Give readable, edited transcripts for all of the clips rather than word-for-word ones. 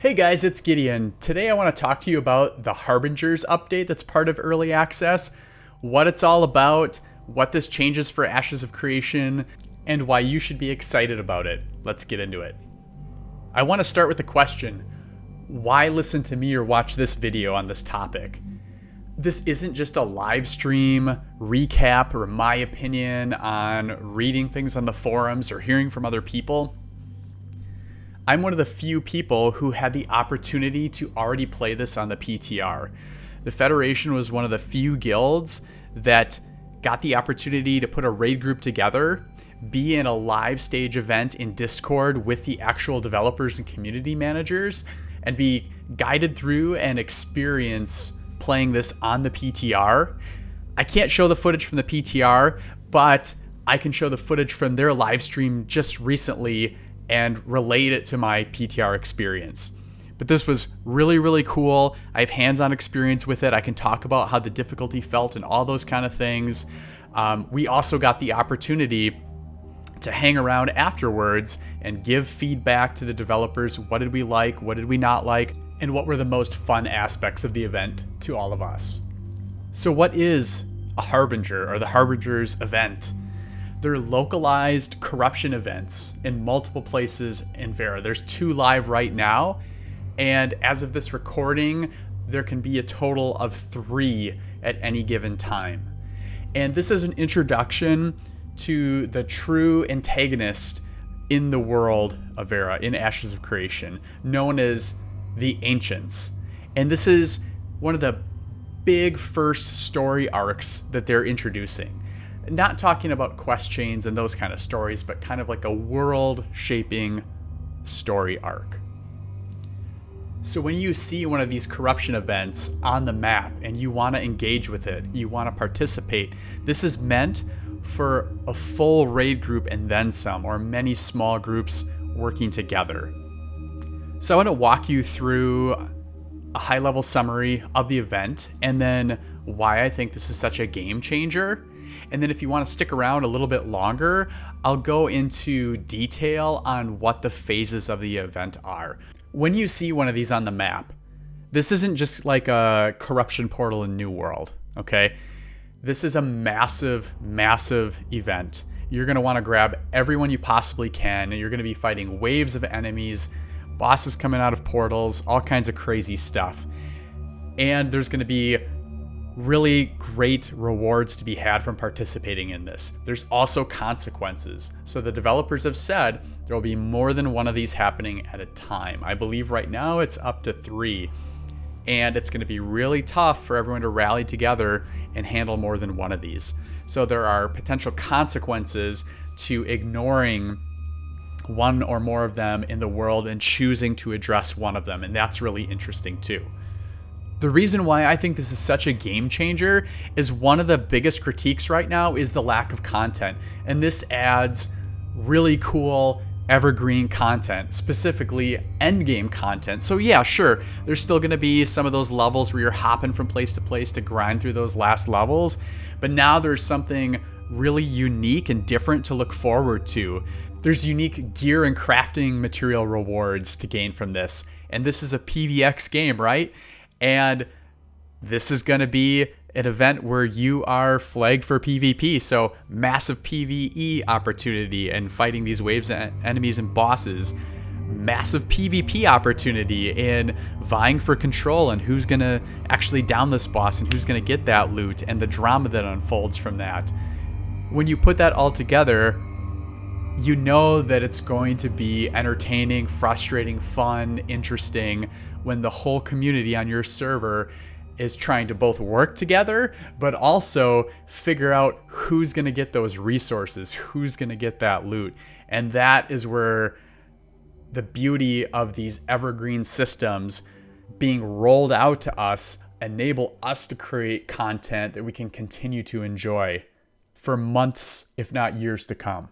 Hey guys, it's Gideon. Today I want to talk to you about the Harbingers update that's part of Early Access, what it's all about, what this changes for Ashes of Creation, and why you should be excited about it. Let's get into it. I want to start with the question, why listen to me or watch this video on this topic? This isn't just a live stream recap or my opinion on reading things on the forums or hearing from other people. I'm one of the few people who had the opportunity to already play this on the PTR. The Federation was one of the few guilds that got the opportunity to put a raid group together, be in a live stage event in Discord with the actual developers and community managers, and be guided through and experience playing this on the PTR. I can't show the footage from the PTR, but I can show the footage from their live stream just recently and relate it to my PTR experience. But this was really, really cool. I have hands-on experience with it. I can talk about how the difficulty felt and all those kind of things. We also got the opportunity to hang around afterwards and give feedback to the developers. What did we like? What did we not like? And what were the most fun aspects of the event to all of us? So what is a Harbinger or the Harbingers event? They're localized corruption events in multiple places in Vera. There's 2 live right now, and as of this recording, there can be a total of 3 at any given time. And this is an introduction to the true antagonist in the world of Vera, in Ashes of Creation, known as the Ancients. And this is one of the big first story arcs that they're introducing. Not talking about quest chains and those kind of stories, but kind of like a world-shaping story arc. So when you see one of these corruption events on the map and you want to engage with it, you want to participate, this is meant for a full raid group and then some, or many small groups working together. So I want to walk you through a high-level summary of the event and then why I think this is such a game changer. And then if you want to stick around a little bit longer, I'll go into detail on what the phases of the event are. When you see one of these on the map, this isn't just like a corruption portal in New World, okay? This is a massive, massive event. You're going to want to grab everyone you possibly can, and you're going to be fighting waves of enemies, bosses coming out of portals, all kinds of crazy stuff. And there's going to be really great rewards to be had from participating in this. There's also consequences. So the developers have said there will be more than one of these happening at a time. I believe right now it's up to 3. And it's going to be really tough for everyone to rally together and handle more than one of these. So there are potential consequences to ignoring one or more of them in the world and choosing to address one of them. And that's really interesting too. The reason why I think this is such a game changer is one of the biggest critiques right now is the lack of content. And this adds really cool evergreen content, specifically endgame content. So yeah, sure, there's still going to be some of those levels where you're hopping from place to place to grind through those last levels. But now there's something really unique and different to look forward to. There's unique gear and crafting material rewards to gain from this. And this is a PvX game, right? And this is going to be an event where you are flagged for PvP, so massive PvE opportunity and fighting these waves of enemies and bosses. Massive PvP opportunity in vying for control and who's going to actually down this boss and who's going to get that loot and the drama that unfolds from that. When you put that all together, you know that it's going to be entertaining, frustrating, fun, interesting when the whole community on your server is trying to both work together, but also figure out who's going to get those resources, who's going to get that loot. And that is where the beauty of these evergreen systems being rolled out to us enable us to create content that we can continue to enjoy for months, if not years to come.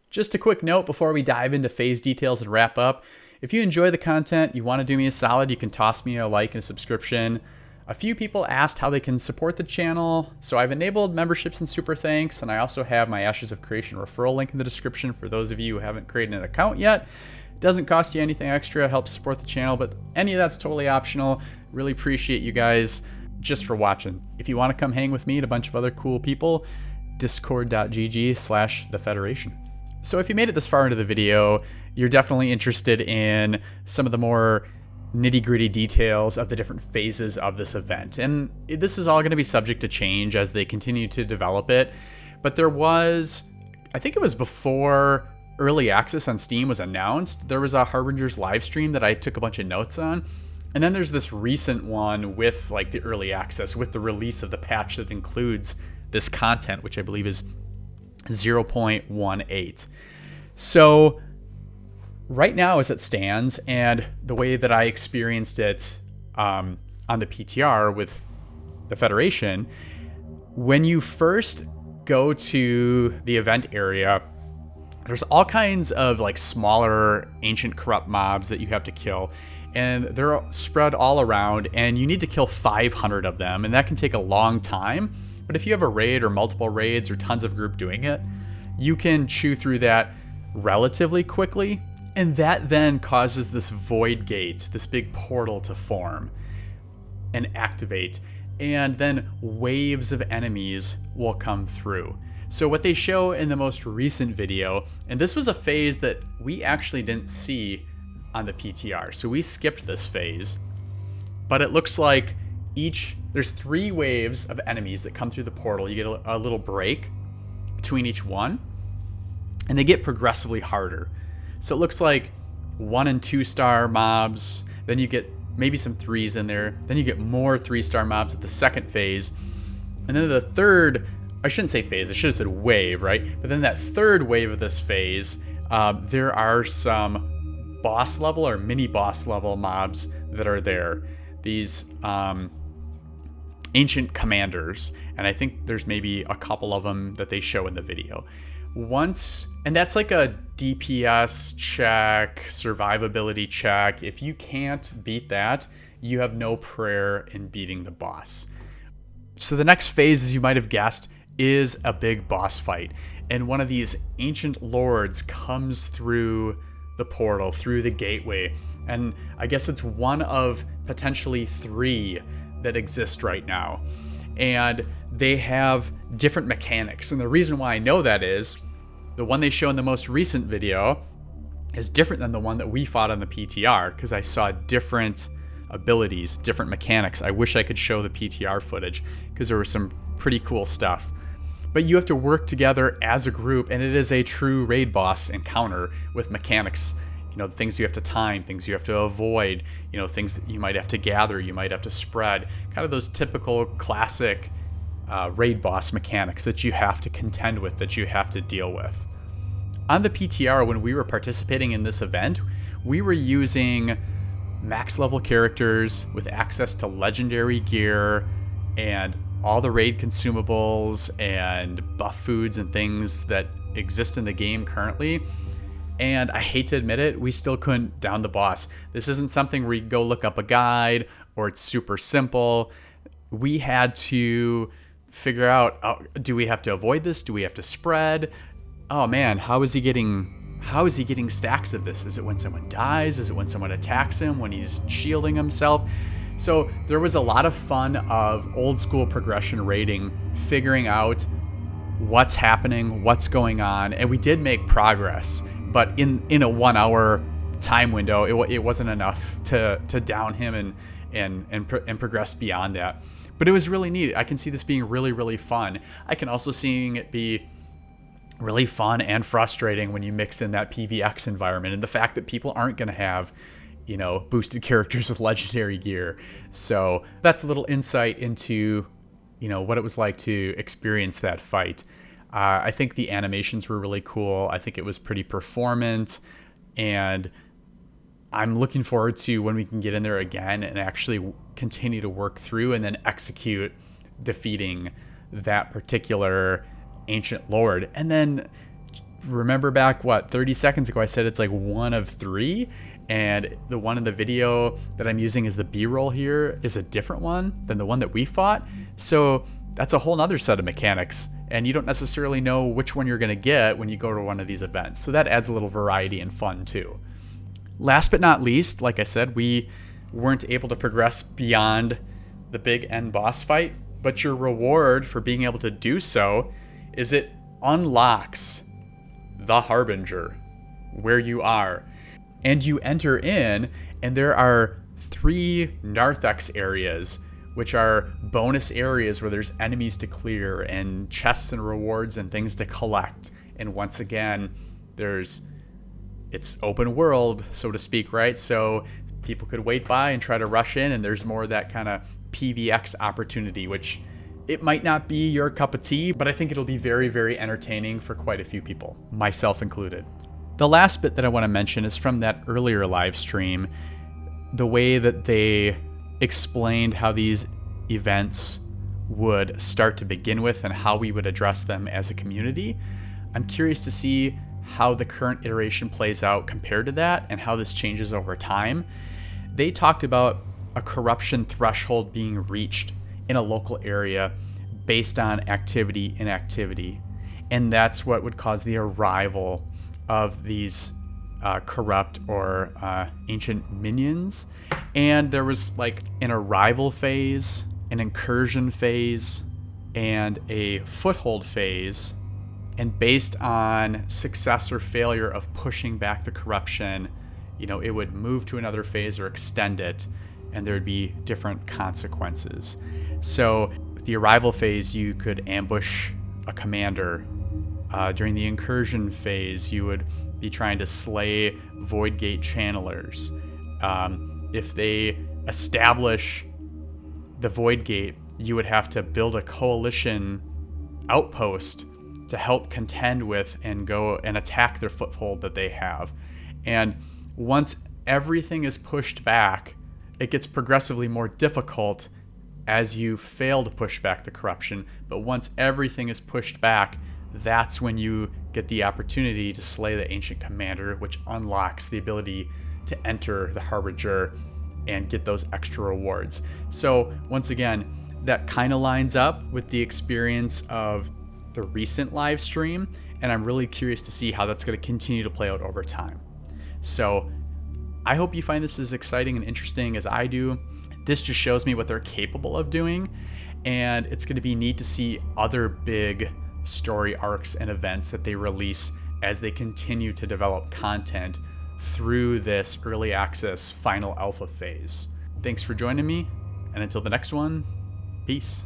Just a quick note before we dive into phase details and wrap up. If you enjoy the content, you want to do me a solid, you can toss me a like and a subscription. A few people asked how they can support the channel, so I've enabled memberships and super thanks, and I also have my Ashes of Creation referral link in the description for those of you who haven't created an account yet. Doesn't cost you anything extra, helps support the channel, but any of that's totally optional. Really appreciate you guys just for watching. If you want to come hang with me and a bunch of other cool people, discord.gg/thefederation. So if you made it this far into the video, you're definitely interested in some of the more nitty-gritty details of the different phases of this event. And this is all going to be subject to change as they continue to develop it. But there was, I think it was before early access on Steam was announced, there was a Harbingers live stream that I took a bunch of notes on. And then there's this recent one with like the early access, with the release of the patch that includes this content, which I believe is 0.18. So right now as it stands, and the way that I experienced it on the PTR with the Federation, when you first go to the event area, there's all kinds of like smaller ancient corrupt mobs that you have to kill, and they're spread all around, and you need to kill 500 of them, and that can take a long time. But if you have a raid or multiple raids or tons of group doing it, you can chew through that relatively quickly. And that then causes this void gate, this big portal to form and activate. And then waves of enemies will come through. So what they show in the most recent video, and this was a phase that we actually didn't see on the PTR. So we skipped this phase, but it looks like there's 3 waves of enemies that come through the portal. You get a little break between each one, and they get progressively harder. So it looks like 1 and 2 star mobs, then you get maybe some 3s in there, then you get more 3-star mobs at the second phase, and then the third, I shouldn't say phase, I should have said wave, right? But then that third wave of this phase, there are some boss level or mini boss level mobs that are there. These ancient commanders, and I think there's maybe a couple of them that they show in the video. And that's like a DPS check, survivability check. If you can't beat that, you have no prayer in beating the boss. So the next phase, as you might have guessed, is a big boss fight. And one of these ancient lords comes through the portal, through the gateway. And I guess it's one of potentially 3 that exist right now. And they have different mechanics. And the reason why I know that is the one they show in the most recent video is different than the one that we fought on the PTR, because I saw different abilities, different mechanics. I wish I could show the PTR footage because there was some pretty cool stuff. But you have to work together as a group, and it is a true raid boss encounter with mechanics. You know, things you have to time, things you have to avoid, you know, things that you might have to gather, you might have to spread. Kind of those typical classic raid boss mechanics that you have to contend with, that you have to deal with. On the PTR, when we were participating in this event, we were using max level characters with access to legendary gear and all the raid consumables and buff foods and things that exist in the game currently. And I hate to admit it, we still couldn't down the boss. This isn't something where you go look up a guide or it's super simple. We had to figure out, do we have to avoid this? Do we have to spread? Oh man, how is he getting stacks of this? Is it when someone dies? Is it when someone attacks him? When he's shielding himself? So there was a lot of fun of old school progression raiding, figuring out what's happening, what's going on, and we did make progress. But in a 1 hour time window, it wasn't enough to down him and progress beyond that. But it was really neat. I can see this being really, really fun. I can also see it be really fun and frustrating when you mix in that PvX environment and the fact that people aren't going to have, you know, boosted characters with legendary gear. So that's a little insight into, you know, what it was like to experience that fight. I think the animations were really cool. I think it was pretty performant, and I'm looking forward to when we can get in there again and actually continue to work through and then execute defeating that particular ancient lord. And then remember back, 30 seconds ago, I said it's like 1 of 3, and the one in the video that I'm using as the B-roll here is a different one than the one that we fought. So that's a whole nother set of mechanics, and you don't necessarily know which one you're going to get when you go to one of these events. So that adds a little variety and fun too. Last but not least, like I said, we weren't able to progress beyond the big end boss fight, but your reward for being able to do so is it unlocks the Harbinger, where you are. And you enter in, and there are 3 narthex areas, which are bonus areas where there's enemies to clear and chests and rewards and things to collect. And once again, it's open world, so to speak, right? So people could wait by and try to rush in, and there's more of that kind of PVX opportunity, which it might not be your cup of tea, but I think it'll be very, very entertaining for quite a few people, myself included. The last bit that I want to mention is from that earlier live stream, the way that they explained how these events would start to begin with and how we would address them as a community. I'm curious to see how the current iteration plays out compared to that and how this changes over time. They talked about a corruption threshold being reached in a local area based on activity and inactivity, and that's what would cause the arrival of these corrupt or ancient minions. And there was like an arrival phase, an incursion phase, and a foothold phase. And based on success or failure of pushing back the corruption, it would move to another phase or extend it, and there would be different consequences. So the arrival phase, you could ambush a commander. During the incursion phase, you would be trying to slay Void Gate channelers. If they establish the Void Gate, you would have to build a coalition outpost to help contend with and go and attack their foothold that they have. And once everything is pushed back, it gets progressively more difficult as you fail to push back the corruption. But once everything is pushed back, that's when you get the opportunity to slay the ancient commander, which unlocks the ability to enter the Harbinger and get those extra rewards. So once again, that kind of lines up with the experience of the recent live stream, and I'm really curious to see how that's going to continue to play out over time. So I hope you find this as exciting and interesting as I do. This just shows me what they're capable of doing, and it's going to be neat to see other big story arcs and events that they release as they continue to develop content through this early access final alpha phase. Thanks for joining me, and until the next one, peace.